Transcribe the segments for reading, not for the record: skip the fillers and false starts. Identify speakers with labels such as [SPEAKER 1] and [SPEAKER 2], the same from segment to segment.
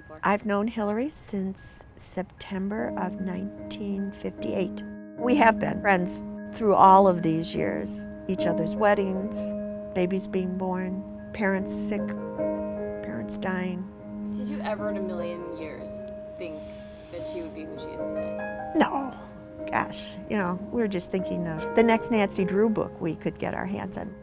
[SPEAKER 1] for?
[SPEAKER 2] I've known Hillary since September of 1958. We have been friends through all of these years. Each other's weddings, babies being born, parents sick, parents dying.
[SPEAKER 1] Did you ever in a million years think that she would be who she is today?
[SPEAKER 2] No. Gosh, we were just thinking of the next Nancy Drew book we could get our hands on.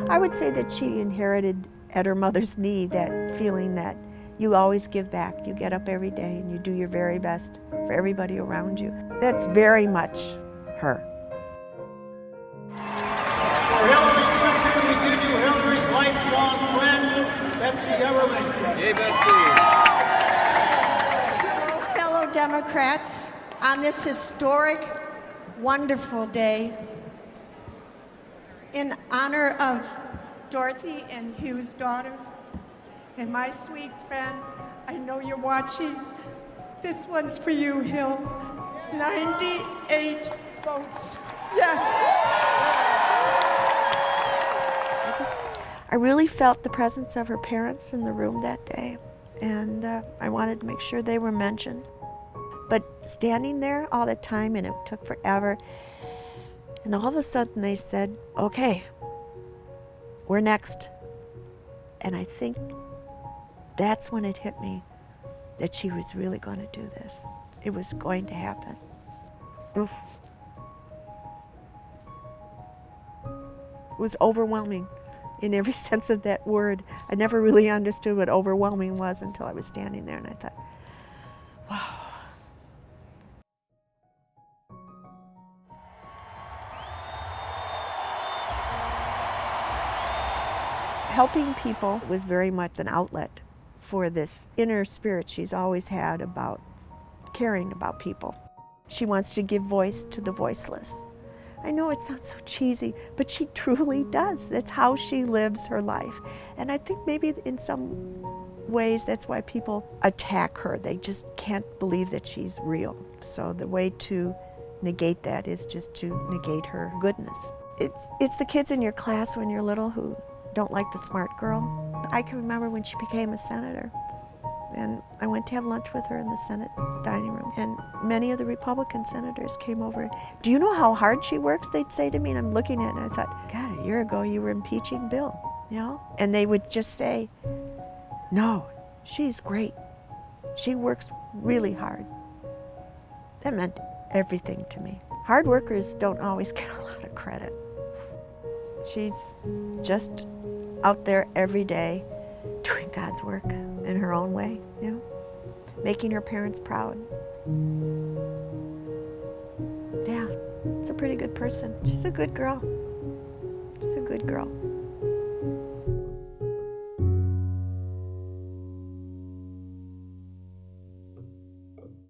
[SPEAKER 2] I would say that she inherited at her mother's knee that feeling that you always give back. You get up every day and you do your very best for everybody around you. That's very much her.
[SPEAKER 3] For Hillary Clinton, we give you Hillary's lifelong friend, Betsy Everling.
[SPEAKER 4] Hey, Betsy.
[SPEAKER 5] Hello, fellow Democrats. On this historic, wonderful day, in honor of Dorothy and Hugh's daughter, and my sweet friend, I know you're watching. This one's for you, Hill. 98 votes. Yes.
[SPEAKER 2] I really felt the presence of her parents in the room that day, and I wanted to make sure they were mentioned. But standing there all the time, and it took forever, and all of a sudden they said, okay, we're next. And I think that's when it hit me that she was really going to do this. It was going to happen. Oof. It was overwhelming in every sense of that word. I never really understood what overwhelming was until I was standing there, and I thought, wow. Helping people was very much an outlet for this inner spirit she's always had about caring about people. She wants to give voice to the voiceless. I know it sounds so cheesy, but she truly does. That's how she lives her life. And I think maybe in some ways that's why people attack her. They just can't believe that she's real. So the way to negate that is just to negate her goodness. It's the kids in your class when you're little who don't like the smart girl. I can remember when she became a senator, and I went to have lunch with her in the Senate dining room, and many of the Republican senators came over. Do you know how hard she works? They'd say to me, and I'm looking at it, and I thought, God, a year ago you were impeaching Bill, And they would just say, no, she's great. She works really hard. That meant everything to me. Hard workers don't always get a lot of credit. She's just out there every day doing God's work in her own way, making her parents proud. Yeah, it's a pretty good person. She's a good girl. She's a good girl.